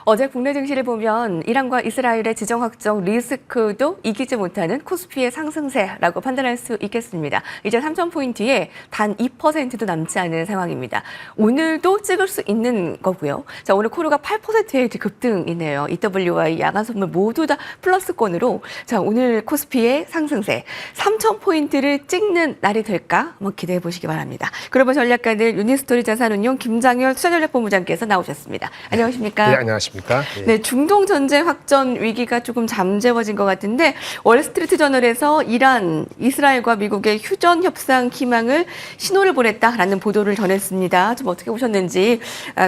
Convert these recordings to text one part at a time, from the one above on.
어제 국내 증시를 보면 이란과 이스라엘의 지정 확정 리스크도 이기지 못하는 코스피의 상승세라고 판단할 수 있겠습니다. 이제 3,000포인트에 단 2%도 남지 않은 상황입니다. 오늘도 찍을 수 있는 거고요. 자, 오늘 코르가 8%의 급등이네요. EWI, 야간 선물 모두 다 플러스권으로 자, 오늘 코스피의 상승세 3,000포인트를 찍는 날이 될까 한번 기대해 보시기 바랍니다. 글로벌 전략가들 유니스토리 자산운용 김장열 투자전략본부장께서 나오셨습니다. 안녕하십니까? 네, 안녕하십니까? 네, 중동 전쟁 확전 위기가 조금 잠재워진 것 같은데 월스트리트 저널에서 이란, 이스라엘과 미국의 휴전 협상 희망을 신호를 보냈다라는 보도를 전했습니다. 좀 어떻게 보셨는지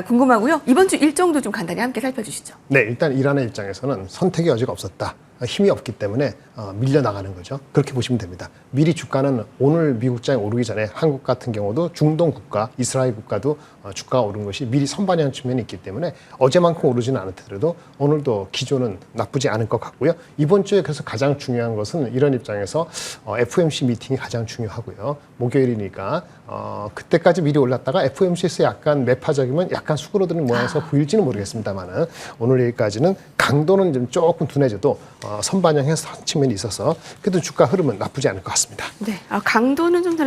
궁금하고요. 이번 주 일정도 좀 간단히 함께 살펴주시죠. 네, 일단 이란의 입장에서는 선택의 여지가 없었다. 힘이 없기 때문에 밀려나가는 거죠. 그렇게 보시면 됩니다. 미리 주가는 오늘 미국장에 오르기 전에 한국 같은 경우도 중동 국가, 이스라엘 국가도 주가가 오른 것이 미리 선반영한 측면이 있기 때문에 어제만큼 오르지는 않았더라도 오늘도 기조는 나쁘지 않을 것 같고요. 이번 주에 그래서 가장 중요한 것은 이런 입장에서 FOMC 미팅이 가장 중요하고요. 목요일이니까 그때까지 미리 올랐다가 FOMC에서 약간 매파적이면 약간 수그러드는 모양에서 보일지는 모르겠습니다만은 오늘 여기까지는 강도는 좀 조금 둔해져도 선반영해서 한 측면이 있어서 그래도 주가 흐름은 나쁘지 않을 것 같습니다. 네, 강도는 좀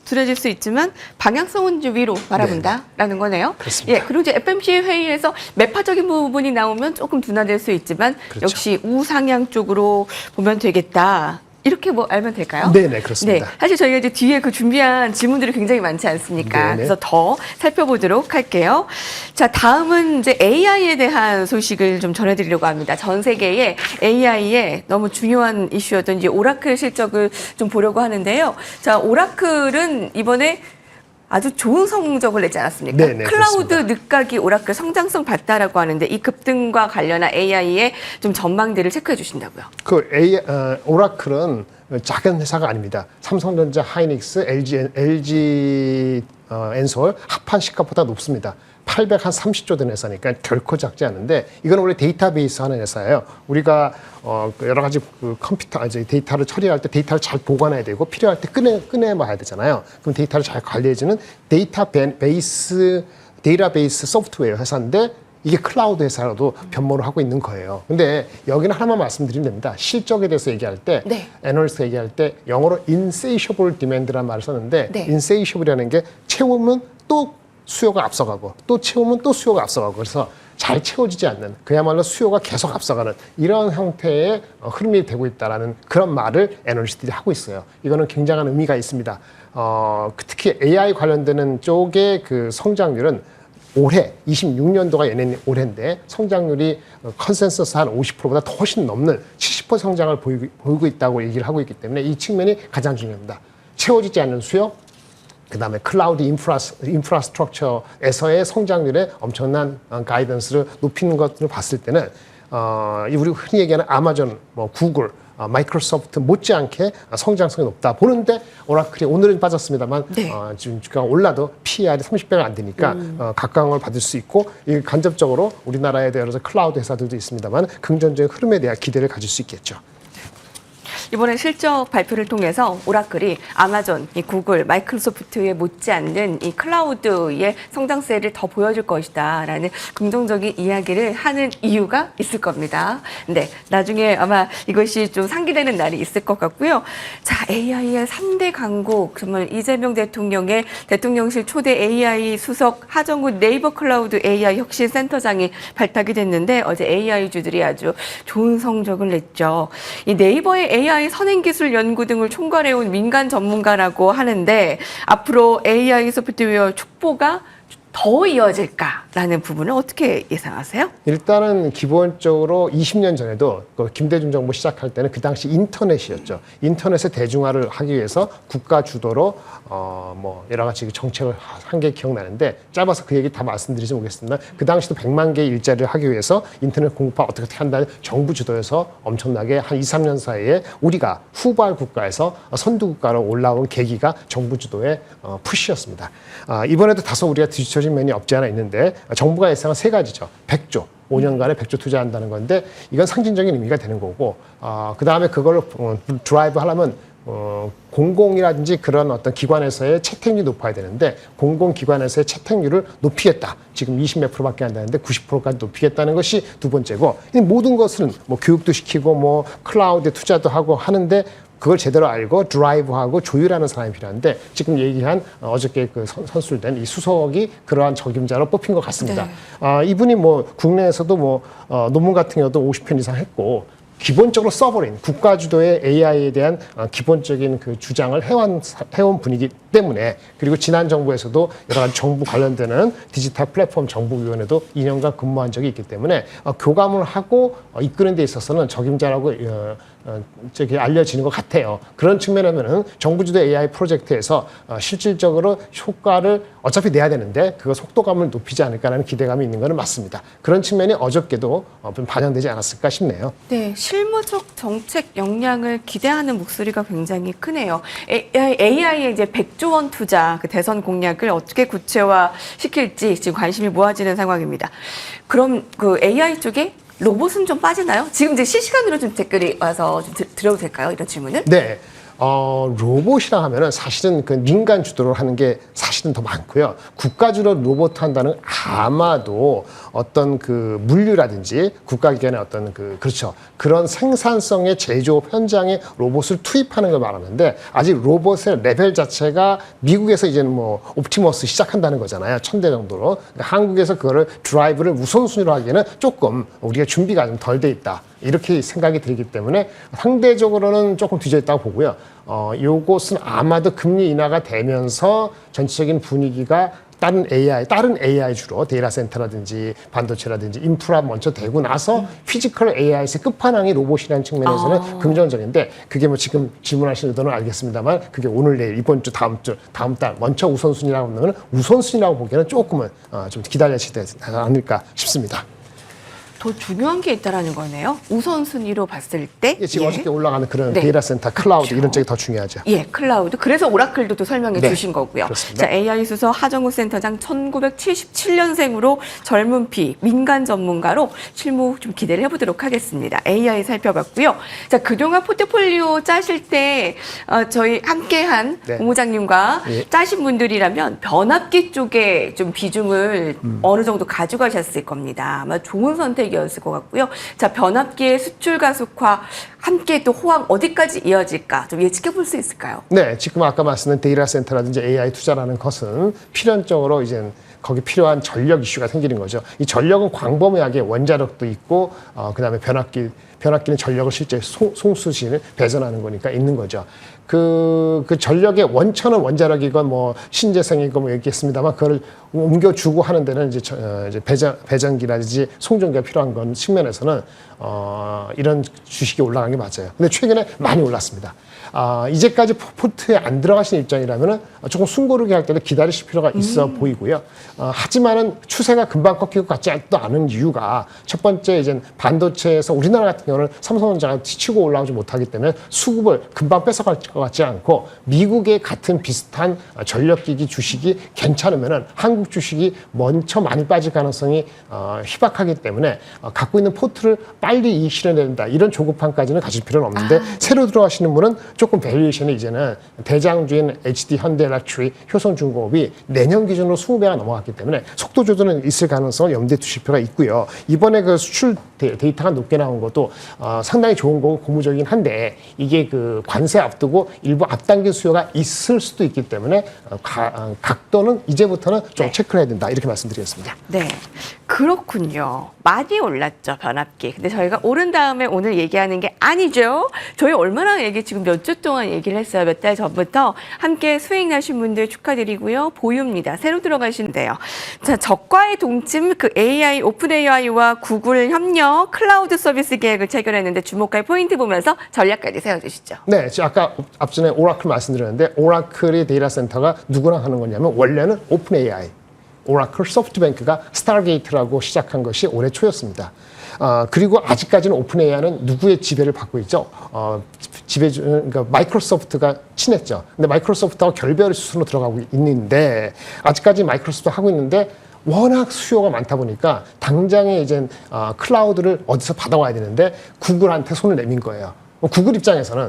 둔해질 수 있지만 방향성은 좀 위로 바라본다라는 거네요. 그렇습니다. 예, 그리고 이제 FMC 회의에서 매파적인 부분이 나오면 조금 둔화될 수 있지만 그렇죠. 역시 우상향 쪽으로 보면 되겠다. 이렇게 뭐 알면 될까요? 네, 그렇습니다. 네, 사실 저희가 이제 뒤에 그 준비한 질문들이 굉장히 많지 않습니까? 네네. 그래서 더 살펴보도록 할게요. 자, 다음은 이제 AI에 대한 소식을 좀 전해드리려고 합니다. 전 세계의 AI에 너무 중요한 이슈였던 이제 오라클 실적을 좀 보려고 하는데요. 자, 오라클은 이번에 아주 좋은 성적을 내지 않았습니까? 네네, 클라우드 그렇습니다. 늦가기 오라클 성장성 봤다라고 하는데 이 급등과 관련한 AI의 좀 전망들을 체크해 주신다고요. 오라클은 작은 회사가 아닙니다. 삼성전자, 하이닉스, LG 엔솔 합한 시가보다 높습니다. 830조 된 회사니까 결코 작지 않은데 이건 원래 데이터베이스 하는 회사예요. 우리가 여러 가지 그 컴퓨터 데이터를 처리할 때 데이터를 잘 보관해야 되고 필요할 때 꺼내봐야 되잖아요. 그럼 데이터를 잘 관리해주는 데이터베이스 소프트웨어 회사인데 이게 클라우드 회사라도 변모를 하고 있는 거예요. 근데 여기는 하나만 말씀드리면 됩니다. 실적에 대해서 얘기할 때, 네. 애널리스트 얘기할 때 영어로 insatiable demand라는 말을 썼는데 네. insatiable이라는 게 채우면 또 수요가 앞서가고 또 채우면 또 수요가 앞서가고 그래서 잘 채워지지 않는 그야말로 수요가 계속 앞서가는 이런 형태의 흐름이 되고 있다는 그런 말을 애널리스트들이 하고 있어요. 이거는 굉장한 의미가 있습니다. 특히 AI 관련되는 쪽의 그 성장률은 올해 26년도가 연예인 올해인데 성장률이 컨센서스 한 50%보다 더 훨씬 넘는 70% 성장을 보이고 있다고 얘기를 하고 있기 때문에 이 측면이 가장 중요합니다. 채워지지 않는 수요, 그다음에 클라우드 인프라스트럭처에서의 성장률에 엄청난 가이던스를 높이는 것을 봤을 때는 우리 흔히 얘기하는 아마존, 구글, 마이크로소프트 못지않게 성장성이 높다 보는데 오라클이 오늘은 빠졌습니다만 네. 지금 주가가 올라도 PER이 30배가 안 되니까 각광을 받을 수 있고 이 간접적으로 우리나라에 대해서 클라우드 회사들도 있습니다만 긍정적인 흐름에 대한 기대를 가질 수 있겠죠. 이번에 실적 발표를 통해서 오라클이 아마존, 이 구글, 마이크로소프트에 못지않는 이 클라우드의 성장세를 더 보여줄 것이다라는 긍정적인 이야기를 하는 이유가 있을 겁니다. 네, 나중에 아마 이것이 좀 상기되는 날이 있을 것 같고요. 자, AI의 3대 강국, 정말 이재명 대통령의 대통령실 초대 AI 수석 하정우 네이버 클라우드 AI 혁신센터장이 발탁이 됐는데 어제 AI주들이 아주 좋은 성적을 냈죠. 이 네이버의 AI 선행기술 연구 등을 총괄해온 민간 전문가라고 하는데 앞으로 AI 소프트웨어 축보가 더 이어질까라는 부분을 어떻게 예상하세요? 일단은 기본적으로 20년 전에도 김대중 정부 시작할 때는 그 당시 인터넷이었죠. 인터넷의 대중화를 하기 위해서 국가 주도로 여러 가지 정책을 한 게 기억나는데 짧아서 그 얘기 다 말씀드리지 못하겠습니다. 그 당시도 100만 개의 일자리를 하기 위해서 인터넷 공급화 어떻게 한다는 정부 주도에서 엄청나게 한 2, 3년 사이에 우리가 후발 국가에서 선두 국가로 올라온 계기가 정부 주도의 푸시였습니다. 이번에도 다소 우리가 뒤처진 면이 없지 않아 있는데 정부가 예상한 세 가지죠. 100조. 5년간에 100조 투자한다는 건데 이건 상징적인 의미가 되는 거고 그 다음에 그걸 드라이브 하려면 공공이라든지 그런 어떤 기관에서의 채택률이 높아야 되는데 공공기관에서의 채택률을 높이겠다. 지금 20 몇 프로밖에 안 되는데 90%까지 높이겠다는 것이 두 번째고, 이 모든 것은 뭐 교육도 시키고 뭐 클라우드에 투자도 하고 하는데 그걸 제대로 알고 드라이브하고 조율하는 사람이 필요한데, 지금 얘기한 어저께 그 선출된 이 수석이 그러한 적임자로 뽑힌 것 같습니다. 네. 이분이 뭐 국내에서도 뭐 논문 같은 경우도 50편 이상 했고, 기본적으로 써버린 국가주도의 AI에 대한 기본적인 그 주장을 해온 분이기 때문에, 그리고 지난 정부에서도 여러 가지 정부 관련되는 디지털 플랫폼 정부위원회도 2년간 근무한 적이 있기 때문에 교감을 하고 이끄는 데 있어서는 적임자라고 저기 알려지는 것 같아요. 그런 측면에는 정부 주도 AI 프로젝트에서 실질적으로 효과를 어차피 내야 되는데 그거 속도감을 높이지 않을까라는 기대감이 있는 것은 맞습니다. 그런 측면이 어저께도 좀 반영되지 않았을까 싶네요. 네, 실무적 정책 역량을 기대하는 목소리가 굉장히 크네요. AI에 이제 100조 원 투자 그 대선 공약을 어떻게 구체화 시킬지 지금 관심이 모아지는 상황입니다. 그럼 그 AI 쪽에 로봇은 좀 빠지나요? 지금 이제 실시간으로 좀 댓글이 와서 좀 드려도 될까요? 이런 질문을? 네. 로봇이라 하면은 사실은 그 민간 주도로 하는 게 사실은 더 많고요. 국가 주도 로봇 한다는 아마도 어떤 그 물류라든지 국가기관의 어떤 그렇죠. 그런 생산성의 제조업 현장에 로봇을 투입하는 걸 말하는데, 아직 로봇의 레벨 자체가 미국에서 이제는 뭐 옵티머스 시작한다는 거잖아요. 1000대 정도로. 그러니까 한국에서 그거를 드라이브를 우선순위로 하기에는 조금 우리가 준비가 좀 덜 돼 있다. 이렇게 생각이 들기 때문에 상대적으로는 조금 뒤져 있다고 보고요. 요것은 아마도 금리 인하가 되면서 전체적인 분위기가 다른 AI 주로 데이터 센터라든지 반도체라든지 인프라 먼저 되고 나서 피지컬 AI의 끝판왕이 로봇이라는 측면에서는 긍정적인데, 그게 뭐 지금 질문하신 의도는 알겠습니다만 그게 오늘 내일 이번 주 다음 달 먼저 우선순위라고 하면 우선순위라고 보기에는 조금은 좀 기다려야 되지 않을까 싶습니다. 더 중요한 게 있다라는 거네요. 우선순위로 봤을 때. 지금 어저께 올라가는 그런 네. 데이터 센터, 클라우드 그렇죠. 이런 쪽이 더 중요하죠. 예, 클라우드. 그래서 오라클도 또 설명해 네, 주신 거고요. 그렇습니다. 자, AI 수석 하정우 센터장 1977년생으로 젊은 피, 민간 전문가로 실무 좀 기대를 해보도록 하겠습니다. AI 살펴봤고요. 자, 그동안 포트폴리오 짜실 때 저희 함께한 네. 본부장님과 예. 짜신 분들이라면 변압기 쪽에 좀 비중을 어느 정도 가져가셨을 겁니다. 아마 좋은 선택이었을 것 같고요. 자, 변압기의 수출 가속화 함께 또 호황 어디까지 이어질까 좀 예측해 볼 수 있을까요? 네, 지금 아까 말씀드린 데이터 센터라든지 AI 투자라는 것은 필연적으로 이제 거기 필요한 전력 이슈가 생기는 거죠. 이 전력은 광범위하게 원자력도 있고, 그다음에 변압기는 전력을 실제 송수신을 배전하는 거니까 있는 거죠. 그 전력의 원천은 원자력이건 뭐 신재생이고 뭐 얘기했습니다만, 그걸 옮겨주고 하는 데는 이제 배전기라든지 송전기가 필요한 건 측면에서는 이런 주식이 올라간 게 맞아요. 근데 최근에 많이 올랐습니다. 이제까지 포트에 안 들어가신 입장이라면 조금 숨고르게 할 때는 기다리실 필요가 있어 보이고요. 하지만은 추세가 금방 꺾일 것 같지 않은 이유가, 첫 번째 이제 반도체에서 우리나라 같은 경우는 삼성전자가 치고 올라오지 못하기 때문에 수급을 금방 뺏어갈 것 같지 않고, 미국의 같은 비슷한 전력기기 주식이 괜찮으면은 한국 주식이 먼저 많이 빠질 가능성이 희박하기 때문에 갖고 있는 포트를 빨리 이익 실현해야 된다, 이런 조급함까지는 가질 필요는 없는데, 새로 들어가시는 분은 조금 밸류에이션이 이제는 대장주인 HD 현대일렉트릭, 효성중공업이 내년 기준으로 20배가 넘어갔기 때문에 속도 조절은 있을 가능성을 염두에 두실 필요가 있고요. 이번에 그 수출 데이터가 높게 나온 것도 상당히 좋은 거고 고무적이긴 한데, 이게 그 관세 앞두고 일부 앞당긴 수요가 있을 수도 있기 때문에 각도는 이제부터는 좀 체크를 해야 된다, 이렇게 말씀드리겠습니다. 네, 그렇군요. 많이 올랐죠, 변압기. 근데 저희가 오른 다음에 오늘 얘기하는 게 아니죠. 저희 얼마나 지금 몇 주 동안 얘기를 했어요. 몇 달 전부터. 함께 수익 나신 분들 축하드리고요. 보유입니다. 새로 들어가신대요. 자, 저가의 동침 그 AI, 오픈 AI와 구글 협력 클라우드 서비스 계획을 체결했는데 주목할 포인트 보면서 전략까지 세워주시죠. 네, 아까 앞전에 오라클 말씀드렸는데, 오라클의 데이터 센터가 누구랑 하는 거냐면 원래는 오픈 AI, 오라클 소프트뱅크가 스타게이트라고 시작한 것이 올해 초였습니다. 그리고 아직까지는 오픈 AI는 누구의 지배를 받고 있죠? 그러니까 마이크로소프트가 친했죠. 근데 마이크로소프트하고 결별 수순으로 들어가고 있는데, 아직까지 마이크로소프트 하고 있는데 워낙 수요가 많다 보니까 당장에 이제 클라우드를 어디서 받아와야 되는데 구글한테 손을 내민 거예요. 구글 입장에서는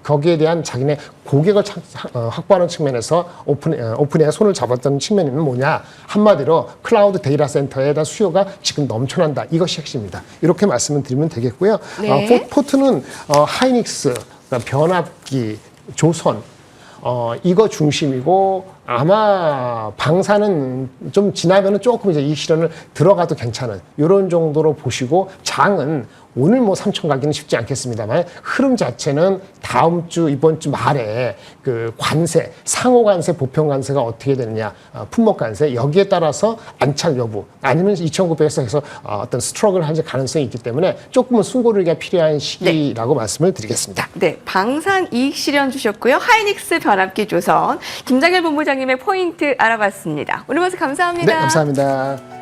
거기에 대한 자기네 고객을 확보하는 측면에서 오픈AI가 손을 잡았던 측면이 뭐냐? 한마디로 클라우드 데이터 센터에 대한 수요가 지금 넘쳐난다. 이것이 핵심입니다. 이렇게 말씀을 드리면 되겠고요. 네. 포트는 하이닉스, 변압기, 조선 이거 중심이고 아마 방사는 좀 지나면은 조금 이제 이 실현을 들어가도 괜찮은 이런 정도로 보시고 장은 오늘 뭐 3천 가기는 쉽지 않겠습니다만 흐름 자체는 다음 주 이번 주 말에 그 관세 상호 관세 보편 관세가 어떻게 되느냐 품목 관세 여기에 따라서 안착 여부 아니면 2,900에서 해서 어떤 스트럭을 할 가능성이 있기 때문에 조금은 숨고르기가 필요한 시기라고 말씀을 드리겠습니다. 네, 방산 이익 실현 주셨고요. 하이닉스 변압기 조선 김장일 본부장님의 포인트 알아봤습니다. 오늘 말씀 감사합니다. 네, 감사합니다.